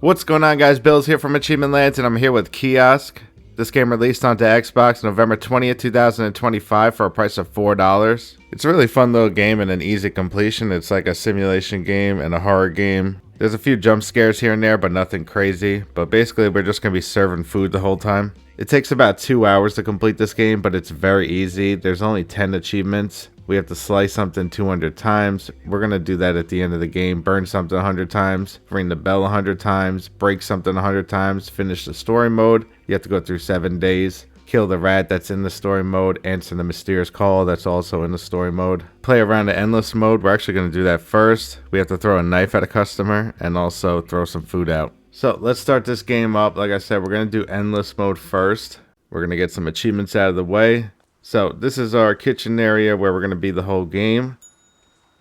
What's going on, guys? Billz here from Achievement Lands, and I'm here with Kiosk. This game released onto Xbox November 20th, 2025 for a price of $4. It's a really fun little game and an easy completion. It's like a simulation game and a horror game. There's a few jump scares here and there, but nothing crazy. But basically, we're just going to be serving food the whole time. It takes about 2 hours to complete this game, but it's very easy. There's only 10 achievements. We have to slice something 200 times. We're going to do that at the end of the game. Burn something 100 times. Ring the bell 100 times. Break something 100 times. Finish the story mode. You have to go through 7 days. Kill the rat that's in the story mode. Answer the mysterious call that's also in the story mode. Play around the endless mode. We're actually going to do that first. We have to throw a knife at a customer and also throw some food out. So let's start this game up. Like I said, we're going to do endless mode first. We're going to get some achievements out of the way. So this is our kitchen area where we're going to be the whole game.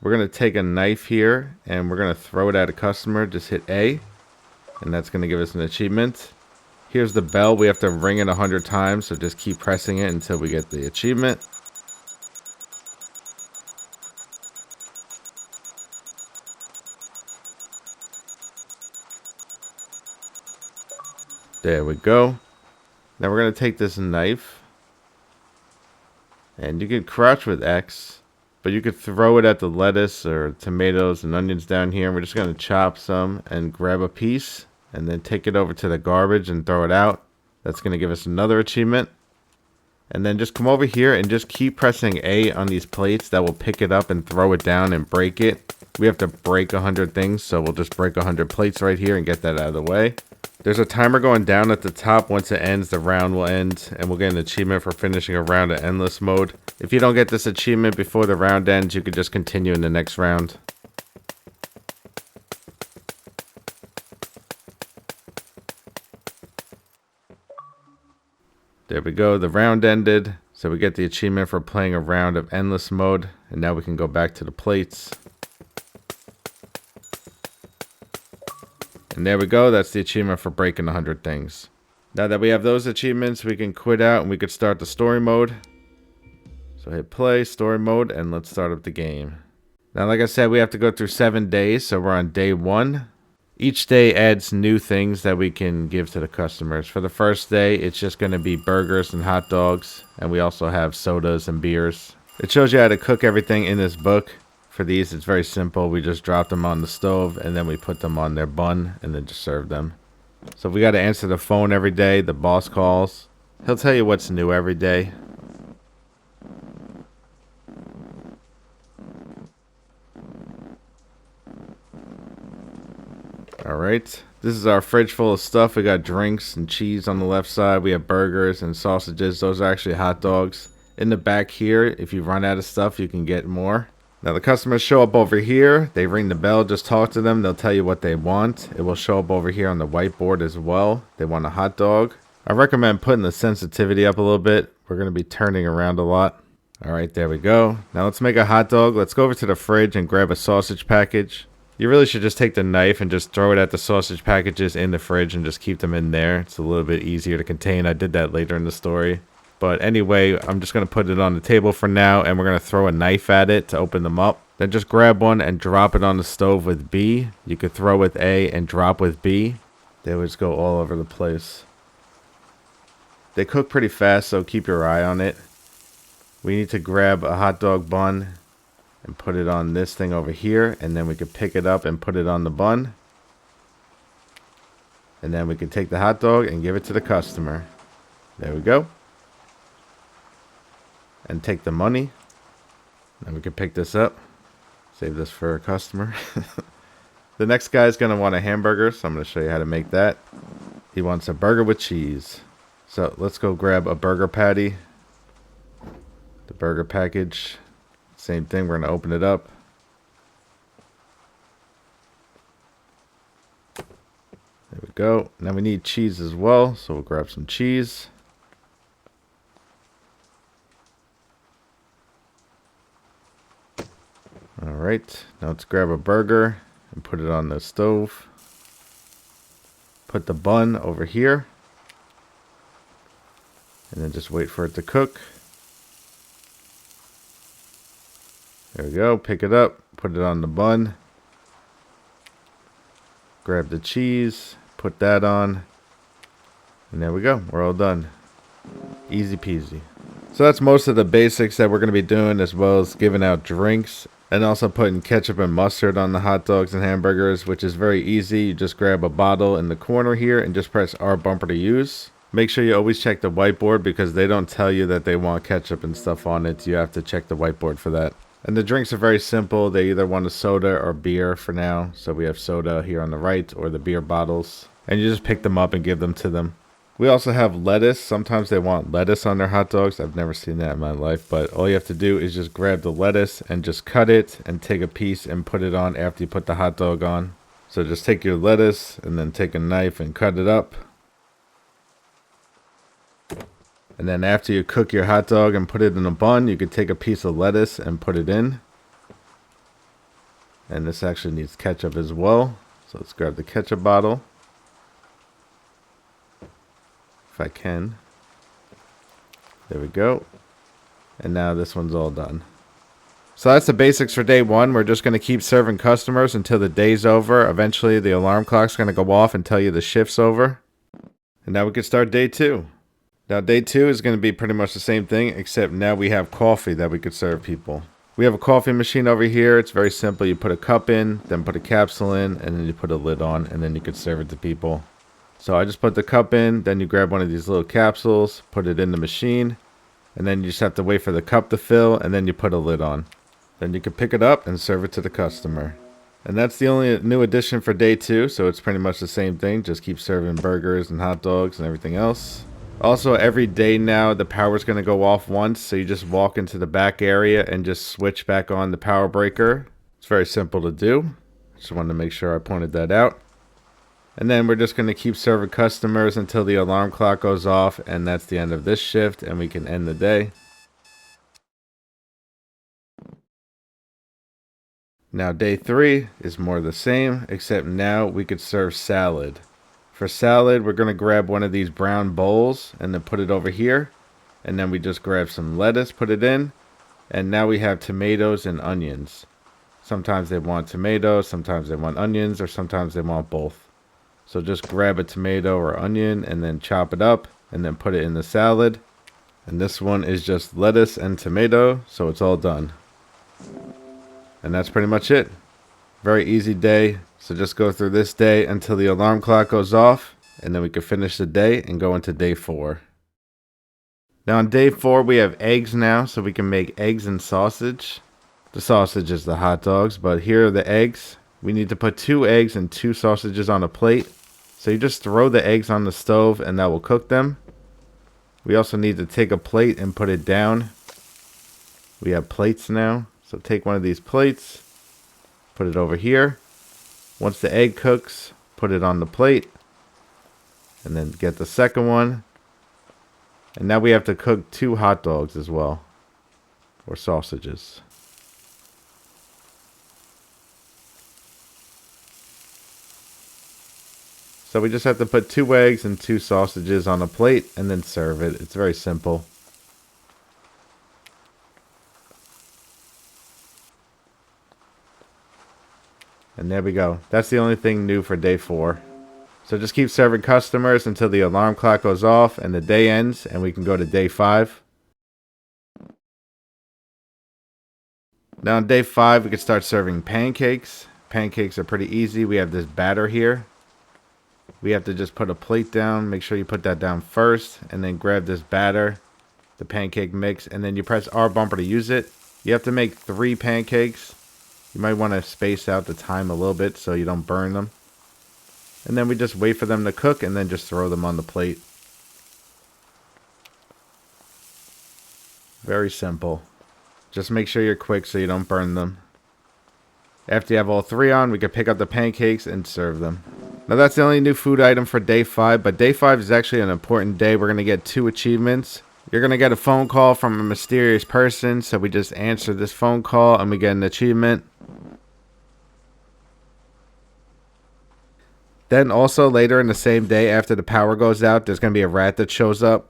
We're going to take a knife here and we're going to throw it at a customer. Just hit A and that's going to give us an achievement. Here's the bell. We have to ring it 100 times, so just keep pressing it until we get the achievement. There we go. Now we're going to take this knife. And you can crouch with X, but you could throw it at the lettuce or tomatoes and onions down here. And we're just going to chop some and grab a piece and then take it over to the garbage and throw it out. That's going to give us another achievement. And then just come over here and just keep pressing A on these plates. That will pick it up and throw it down and break it. We have to break 100 things, so we'll just break 100 plates right here and get that out of the way. There's a timer going down at the top. Once it ends, the round will end, and we'll get an achievement for finishing a round in endless mode. If you don't get this achievement before the round ends, you could just continue in the next round. There we go, the round ended, so we get the achievement for playing a round of endless mode, and now we can go back to the plates. And there we go, that's the achievement for breaking 100 things. Now that we have those achievements, we can quit out and we could start the story mode. So hit play, story mode, and let's start up the game. Now like I said, we have to go through 7 days, so we're on day 1. Each day adds new things that we can give to the customers. For the first day, it's just going to be burgers and hot dogs, and we also have sodas and beers. It shows you how to cook everything in this book. For these, it's very simple. We just drop them on the stove and then we put them on their bun and then just serve them. So we got to answer the phone every day. The boss calls. He'll tell you what's new every day. Alright, this is our fridge full of stuff. We got drinks and cheese on the left side. We have burgers and sausages. Those are actually hot dogs. In the back here, if you run out of stuff, you can get more. Now the customers show up over here. They ring the bell, just talk to them. They'll tell you what they want. It will show up over here on the whiteboard as well. They want a hot dog. I recommend putting the sensitivity up a little bit. We're going to be turning around a lot. Alright, there we go. Now let's make a hot dog. Let's go over to the fridge and grab a sausage package. You really should just take the knife and just throw it at the sausage packages in the fridge and just keep them in there. It's a little bit easier to contain. I did that later in the story. But anyway, I'm just going to put it on the table for now, and we're going to throw a knife at it to open them up. Then just grab one and drop it on the stove with B. You could throw with A and drop with B. They would just go all over the place. They cook pretty fast, so keep your eye on it. We need to grab a hot dog bun and put it on this thing over here, and then we could pick it up and put it on the bun. And then we can take the hot dog and give it to the customer. There we go. And take the money. Then we can pick this up. Save this for a customer. The next guy is going to want a hamburger, so I'm going to show you how to make that. He wants a burger with cheese. So let's go grab a burger patty. The burger package. Same thing, we're going to open it up. There we go. Now we need cheese as well, so we'll grab some cheese. Alright, now let's grab a burger and put it on the stove. Put the bun over here. And then just wait for it to cook. There we go. Pick it up. Put it on the bun. Grab the cheese. Put that on. And there we go. We're all done. Easy peasy. So that's most of the basics that we're going to be doing, as well as giving out drinks. And also putting ketchup and mustard on the hot dogs and hamburgers, which is very easy. You just grab a bottle in the corner here and just press R bumper to use. Make sure you always check the whiteboard because they don't tell you that they want ketchup and stuff on it. You have to check the whiteboard for that. And the drinks are very simple. They either want a soda or beer for now. So we have soda here on the right or the beer bottles. And you just pick them up and give them to them. We also have lettuce. Sometimes they want lettuce on their hot dogs. I've never seen that in my life. But all you have to do is just grab the lettuce and just cut it and take a piece and put it on after you put the hot dog on. So just take your lettuce and then take a knife and cut it up. And then after you cook your hot dog and put it in a bun, you could take a piece of lettuce and put it in. And this actually needs ketchup as well. So let's grab the ketchup bottle. If I can. There we go. And now this one's all done. So that's the basics for day one. We're just going to keep serving customers until the day's over. Eventually the alarm clock's going to go off and tell you the shift's over. And now we can start day two. Now day two is going to be pretty much the same thing, except now we have coffee that we could serve people. We have a coffee machine over here. It's very simple. You put a cup in, then put a capsule in, and then you put a lid on, and then you could serve it to people. So I just put the cup in, then you grab one of these little capsules, put it in the machine, and then you just have to wait for the cup to fill, and then you put a lid on. Then you can pick it up and serve it to the customer. And that's the only new addition for day two, so it's pretty much the same thing. Just keep serving burgers and hot dogs and everything else. Also, every day now, the power's going to go off once, so you just walk into the back area and just switch back on the power breaker. It's very simple to do. Just wanted to make sure I pointed that out. And then we're just going to keep serving customers until the alarm clock goes off, and that's the end of this shift, and we can end the day. Now day three is more of the same, except now we could serve salad. For salad, we're going to grab one of these brown bowls and then put it over here. And then we just grab some lettuce, put it in. And now we have tomatoes and onions. Sometimes they want tomatoes, sometimes they want onions, or sometimes they want both. So just grab a tomato or onion and then chop it up and then put it in the salad. And this one is just lettuce and tomato, so it's all done. And that's pretty much it. Very easy day. So just go through this day until the alarm clock goes off, and then we can finish the day and go into day four. Now on day four, we have eggs now, so we can make eggs and sausage. The sausage is the hot dogs, but here are the eggs. We need to put 2 eggs and 2 sausages on a plate. So you just throw the eggs on the stove and that will cook them. We also need to take a plate and put it down. We have plates now. So take one of these plates, put it over here. Once the egg cooks, put it on the plate. And then get the second one. And now we have to cook 2 hot dogs as well. Or sausages. So we just have to put 2 eggs and 2 sausages on a plate and then serve it. It's very simple. And there we go. That's the only thing new for day 4. So just keep serving customers until the alarm clock goes off and the day ends and we can go to day 5. Now on day 5 we can start serving pancakes. Pancakes are pretty easy. We have this batter here. We have to just put a plate down. Make sure you put that down first and then grab this batter, the pancake mix, and then you press R bumper to use it. You have to make 3 pancakes. You might want to space out the time a little bit so you don't burn them. And then we just wait for them to cook and then just throw them on the plate. Very simple. Just make sure you're quick so you don't burn them. After you have all 3 on, we can pick up the pancakes and serve them. Now that's the only new food item for day 5, but day 5 is actually an important day. We're going to get 2 achievements. You're going to get a phone call from a mysterious person, so we just answer this phone call and we get an achievement. Then also later in the same day after the power goes out, there's going to be a rat that shows up.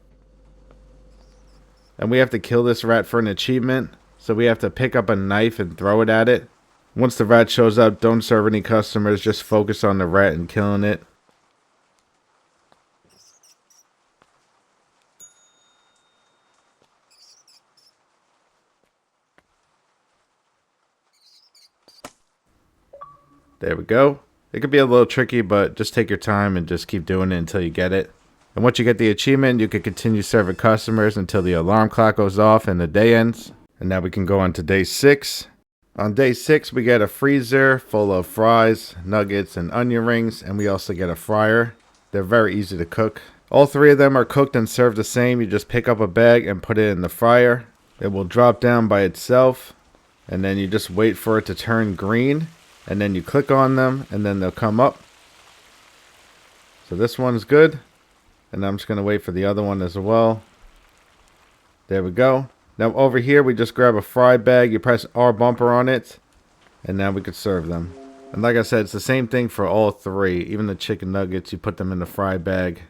And we have to kill this rat for an achievement. So we have to pick up a knife and throw it at it. Once the rat shows up, don't serve any customers. Just focus on the rat and killing it. There we go. It could be a little tricky, but just take your time and just keep doing it until you get it. And once you get the achievement, you can continue serving customers until the alarm clock goes off and the day ends. And now we can go on to day 6. On day 6, we get a freezer full of fries, nuggets, and onion rings, and we also get a fryer. They're very easy to cook. All 3 of them are cooked and served the same. You just pick up a bag and put it in the fryer. It will drop down by itself, and then you just wait for it to turn green, and then you click on them, and then they'll come up. So this one's good, and I'm just going to wait for the other one as well. There we go. Now over here, we just grab a fry bag, you press R bumper on it, and now we could serve them. And like I said, it's the same thing for all 3. Even the chicken nuggets, you put them in the fry bag,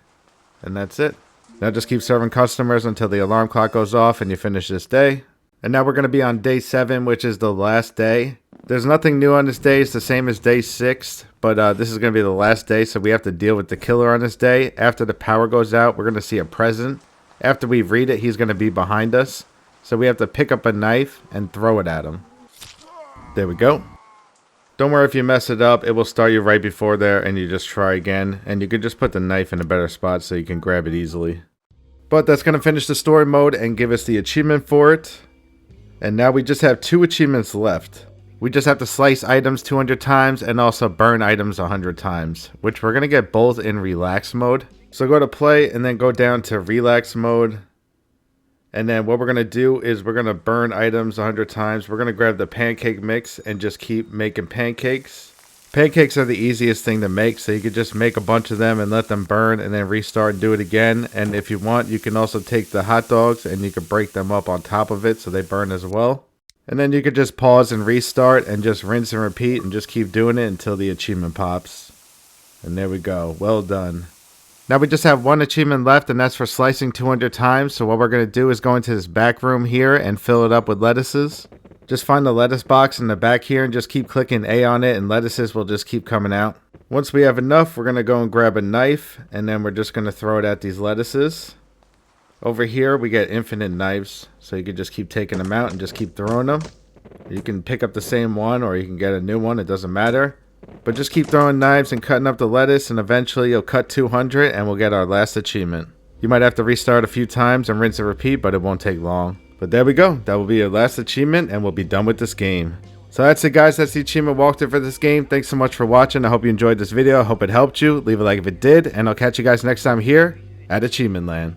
and that's it. Now just keep serving customers until the alarm clock goes off and you finish this day. And now we're going to be on day 7, which is the last day. There's nothing new on this day. It's the same as day 6, but this is going to be the last day, so we have to deal with the killer on this day. After the power goes out, we're going to see a present. After we read it, he's going to be behind us. So we have to pick up a knife and throw it at him. There we go. Don't worry if you mess it up. It will start you right before there and you just try again. And you can just put the knife in a better spot so you can grab it easily. But that's going to finish the story mode and give us the achievement for it. And now we just have 2 achievements left. We just have to slice items 200 times and also burn items 100 times. Which we're going to get both in relax mode. So go to play and then go down to relax mode. And then what we're going to do is we're going to burn items 100 times. We're going to grab the pancake mix and just keep making pancakes. Pancakes are the easiest thing to make, so you could just make a bunch of them and let them burn and then restart and do it again. And if you want, you can also take the hot dogs and you can break them up on top of it so they burn as well. And then you could just pause and restart and just rinse and repeat and just keep doing it until the achievement pops. And there we go. Well done. Now we just have 1 achievement left, and that's for slicing 200 times. So what we're going to do is go into this back room here and fill it up with lettuces. Just find the lettuce box in the back here and just keep clicking A on it and lettuces will just keep coming out. Once we have enough, we're going to go and grab a knife and then we're just going to throw it at these lettuces. Over here we get infinite knives, so you can just keep taking them out and just keep throwing them. You can pick up the same one or you can get a new one, it doesn't matter. But just keep throwing knives and cutting up the lettuce, and eventually you'll cut 200 and we'll get our last achievement. You might have to restart a few times and rinse and repeat, but it won't take long. But there we go. That will be your last achievement and we'll be done with this game. So that's it, guys. That's the achievement walkthrough for this game. Thanks so much for watching. I hope you enjoyed this video. I hope it helped you. Leave a like if it did, and I'll catch you guys next time here at Achievement Land.